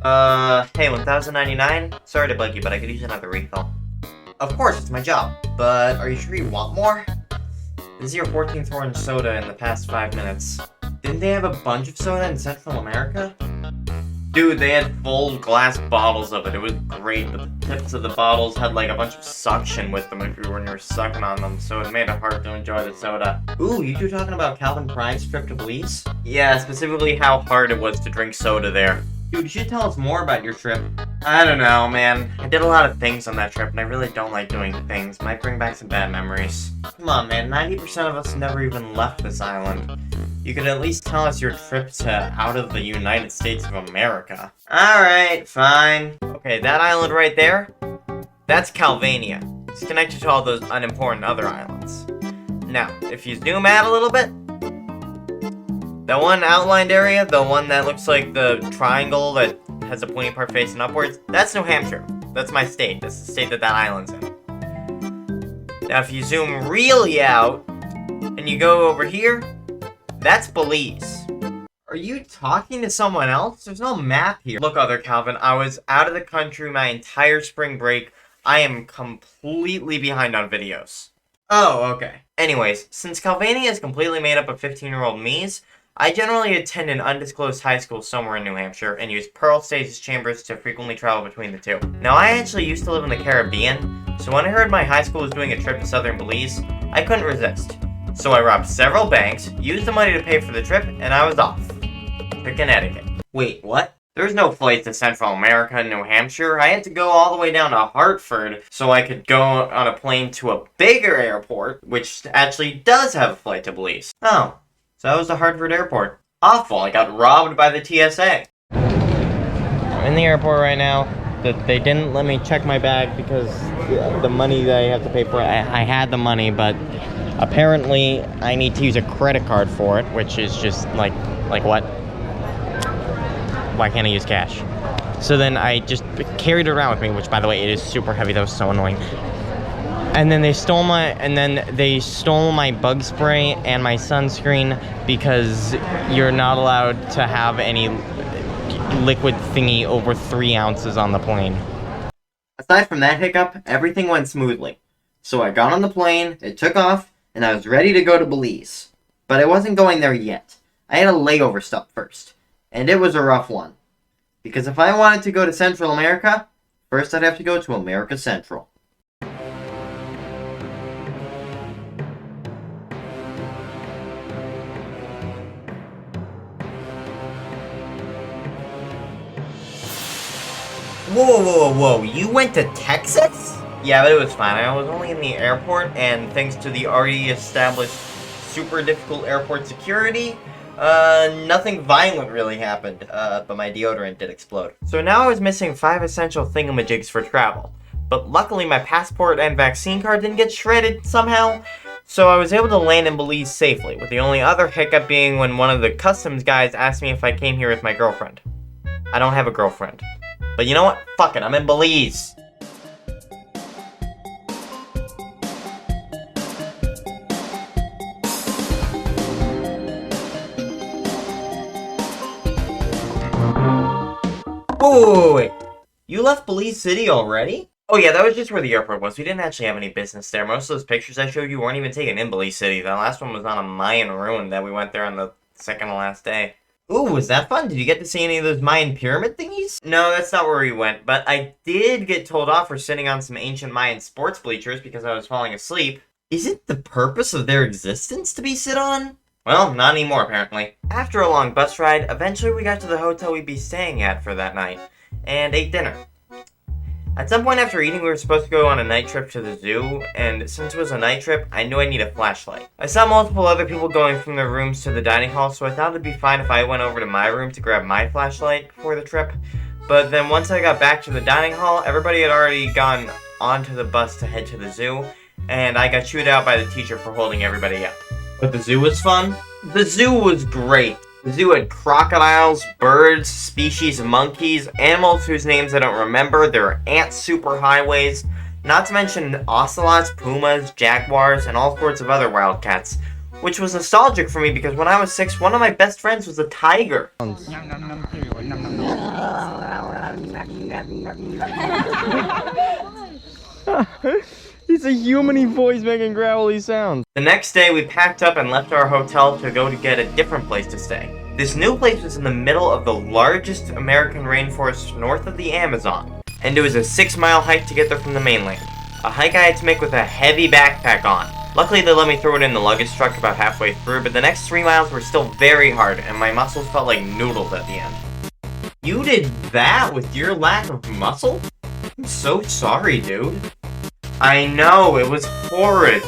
Hey, 1099? Sorry to bug you, but I could use another refill. Of course, it's my job, but are you sure you want more? This is your 14th orange soda in the past 5 minutes. Didn't they have a bunch of soda in Central America? Dude, they had full glass bottles of it. It was great, but the tips of the bottles had like a bunch of suction with them when you were sucking on them, so it made it hard to enjoy the soda. Ooh, you two talking about Calvinbrine's trip to Belize? Yeah, specifically how hard it was to drink soda there. Dude, you should tell us more about your trip. I don't know, man. I did a lot of things on that trip, and I really don't like doing things. Might bring back some bad memories. Come on, man. 90% of us never even left this island. You could at least tell us your trip to out of the United States of America. Alright, fine. Okay, that island right there, that's Calvania. It's connected to all those unimportant other islands. Now, if you zoom out a little bit, that one outlined area, the one that looks like the triangle that has a pointy part facing upwards, that's New Hampshire. That's my state. That's the state that island's in. Now, if you zoom really out, and you go over here, that's Belize. Are you talking to someone else? There's no map here. Look, other Calvin, I was out of the country my entire spring break. I am completely behind on videos. Oh, okay. Anyways, since Calvania is completely made up of 15-year-old me's, I generally attend an undisclosed high school somewhere in New Hampshire and use Pearl Stasis chambers to frequently travel between the two. Now, I actually used to live in the Caribbean, so when I heard my high school was doing a trip to southern Belize, I couldn't resist. So I robbed several banks, used the money to pay for the trip, and I was off to Connecticut. Wait, what? There's no flight to Central America and New Hampshire. I had to go all the way down to Hartford so I could go on a plane to a bigger airport, which actually does have a flight to Belize. Oh. So that was the Hartford airport. Awful, I got robbed by the TSA. I'm in the airport right now. They didn't let me check my bag because the money that I have to pay for it, I had the money, but apparently I need to use a credit card for it, which is just like what? Why can't I use cash? So then I just carried it around with me, which by the way, it is super heavy. That was so annoying. And then they stole my bug spray and my sunscreen because you're not allowed to have any liquid thingy over 3 ounces on the plane. Aside from that hiccup, everything went smoothly. So I got on the plane, it took off, and I was ready to go to Belize. But I wasn't going there yet. I had a layover stop first. And it was a rough one. Because if I wanted to go to Central America, first I'd have to go to America Central. Whoa, you went to Texas? Yeah, but it was fine. I was only in the airport, and thanks to the already established super difficult airport security, nothing violent really happened, but my deodorant did explode. So now I was missing 5 essential thingamajigs for travel, but luckily my passport and vaccine card didn't get shredded somehow, so I was able to land in Belize safely, with the only other hiccup being when one of the customs guys asked me if I came here with my girlfriend. I don't have a girlfriend. But you know what? Fuck it, I'm in Belize. Wait. You left Belize City already? Oh yeah, that was just where the airport was. We didn't actually have any business there. Most of those pictures I showed you weren't even taken in Belize City. The last one was on a Mayan ruin that we went there on the second to last day. Ooh, was that fun? Did you get to see any of those Mayan pyramid thingies? No, that's not where we went, but I did get told off for sitting on some ancient Mayan sports bleachers because I was falling asleep. Isn't the purpose of their existence to be sit on? Well, not anymore, apparently. After a long bus ride, eventually we got to the hotel we'd be staying at for that night, and ate dinner. At some point after eating, we were supposed to go on a night trip to the zoo, and since it was a night trip, I knew I'd need a flashlight. I saw multiple other people going from their rooms to the dining hall, so I thought it'd be fine if I went over to my room to grab my flashlight for the trip. But then once I got back to the dining hall, everybody had already gone onto the bus to head to the zoo, and I got chewed out by the teacher for holding everybody up. But the zoo was fun? The zoo was great. The zoo had crocodiles, birds, species of monkeys, animals whose names I don't remember, there were ant superhighways, not to mention ocelots, pumas, jaguars, and all sorts of other wildcats. Which was nostalgic for me because when I was 6, one of my best friends was a tiger. He's a human-y voice making growly sounds. The next day, we packed up and left our hotel to go to get a different place to stay. This new place was in the middle of the largest American rainforest north of the Amazon, and it was a 6-mile hike to get there from the mainland. A hike I had to make with a heavy backpack on. Luckily, they let me throw it in the luggage truck about halfway through, but the next 3 miles were still very hard, and my muscles felt like noodles at the end. You did that with your lack of muscle? I'm so sorry, dude. I know, it was horrid.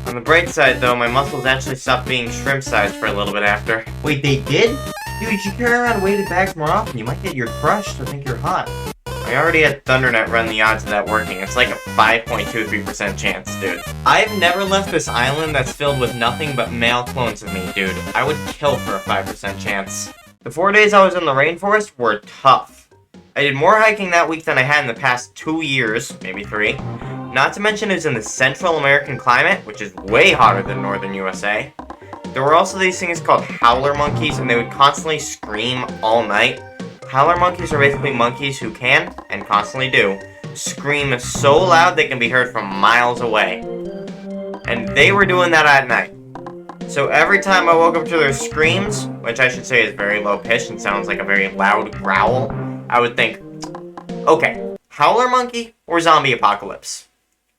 On the bright side, though, my muscles actually stopped being shrimp-sized for a little bit after. Wait, they did? Dude, you should carry around weighted bags more often. You might get your crush to think you're hot. I already had ThunderNet run the odds of that working. It's like a 5.23% chance, dude. I've never left this island that's filled with nothing but male clones of me, dude. I would kill for a 5% chance. The 4 days I was in the rainforest were tough. I did more hiking that week than I had in the past 2 years, maybe 3. Not to mention it was in the Central American climate, which is way hotter than Northern USA. There were also these things called howler monkeys, and they would constantly scream all night. Howler monkeys are basically monkeys who can, and constantly do, scream so loud they can be heard from miles away. And they were doing that at night. So every time I woke up to their screams, which I should say is very low-pitched and sounds like a very loud growl, I would think, okay, howler monkey or zombie apocalypse?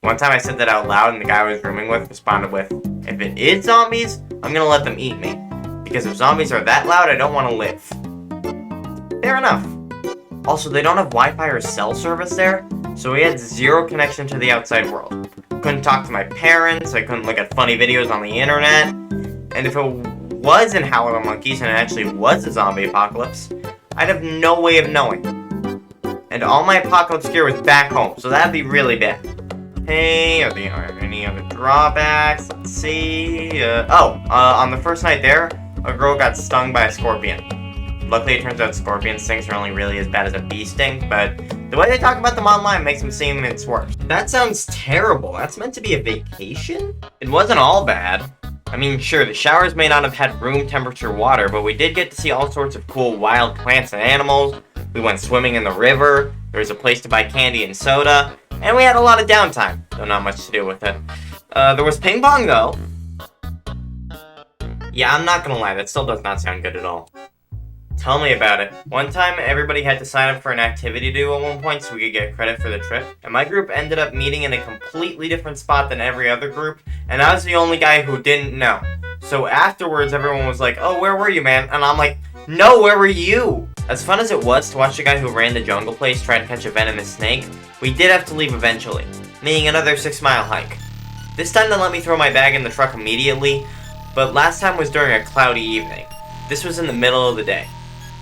One time I said that out loud and the guy I was rooming with responded with, if it is zombies, I'm gonna let them eat me. Because if zombies are that loud, I don't want to live. Fair enough. Also, they don't have Wi-Fi or cell service there, so we had zero connection to the outside world. Couldn't talk to my parents, I couldn't look at funny videos on the internet, and if it wasn't Howler Monkeys and it actually was a zombie apocalypse, I'd have no way of knowing. And all my apocalypse gear was back home, so that'd be really bad. Hey, are there any other drawbacks? Let's see. On the first night there, a girl got stung by a scorpion. Luckily, it turns out scorpion stings are only really as bad as a bee sting, but the way they talk about them online makes them seem it's worse. That sounds terrible. That's meant to be a vacation? It wasn't all bad. I mean, sure, the showers may not have had room temperature water, but we did get to see all sorts of cool wild plants and animals. We went swimming in the river, there was a place to buy candy and soda, and we had a lot of downtime, though not much to do with it. There was ping pong, though. Yeah, I'm not gonna lie, that still does not sound good at all. Tell me about it. One time, everybody had to sign up for an activity to do at one point so we could get credit for the trip. And my group ended up meeting in a completely different spot than every other group, and I was the only guy who didn't know. So afterwards, everyone was like, oh, where were you, man? And I'm like, no, where were you? As fun as it was to watch the guy who ran the jungle place try to catch a venomous snake, we did have to leave eventually, meaning another 6-mile hike. This time they let me throw my bag in the truck immediately, but last time was during a cloudy evening. This was in the middle of the day.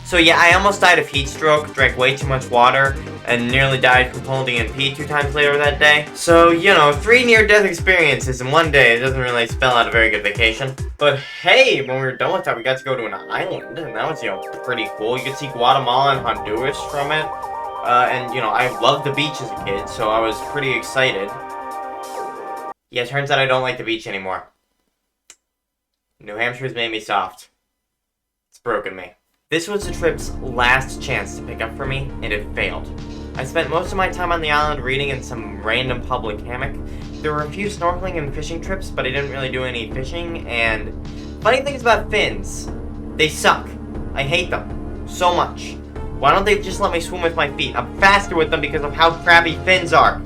So yeah, I almost died of heat stroke, drank way too much water, and nearly died from holding in pee 2 times later that day. So, you know, 3 near-death experiences in one day, it doesn't really spell out a very good vacation. But hey, when we were done with that, we got to go to an island, and that was, you know, pretty cool. You could see Guatemala and Honduras from it. And, you know, I loved the beach as a kid, so I was pretty excited. Yeah, it turns out I don't like the beach anymore. New Hampshire's made me soft. It's broken me. This was the trip's last chance to pick up for me, and it failed. I spent most of my time on the island reading in some random public hammock. There were a few snorkeling and fishing trips, but I didn't really do any fishing, and funny things about fins. They suck. I hate them. So much. Why don't they just let me swim with my feet? I'm faster with them because of how crappy fins are.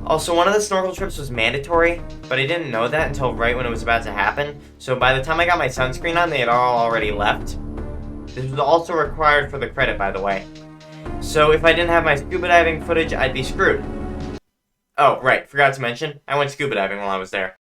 Also, one of the snorkel trips was mandatory, but I didn't know that until right when it was about to happen, so by the time I got my sunscreen on, they had all already left. This was also required for the credit, by the way. So if I didn't have my scuba diving footage, I'd be screwed. Oh, right, forgot to mention, I went scuba diving while I was there.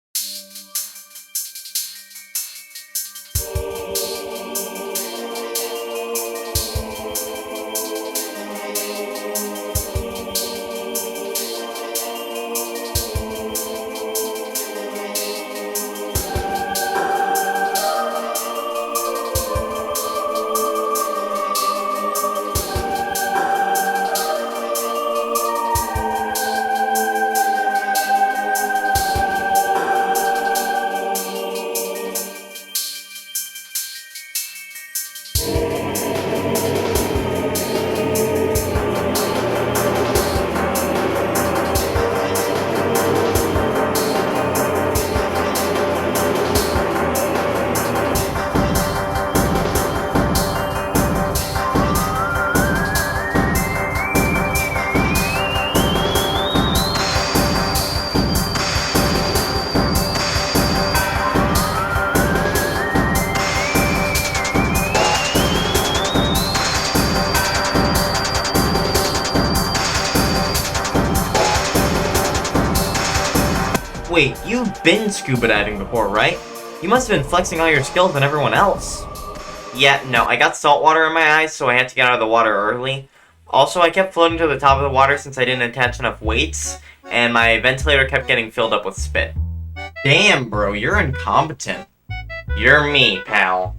Wait, you've been scuba diving before, right? You must have been flexing all your skills on everyone else. Yeah, no, I got salt water in my eyes, so I had to get out of the water early. Also, I kept floating to the top of the water since I didn't attach enough weights, and my ventilator kept getting filled up with spit. Damn, bro, you're incompetent. You're me, pal.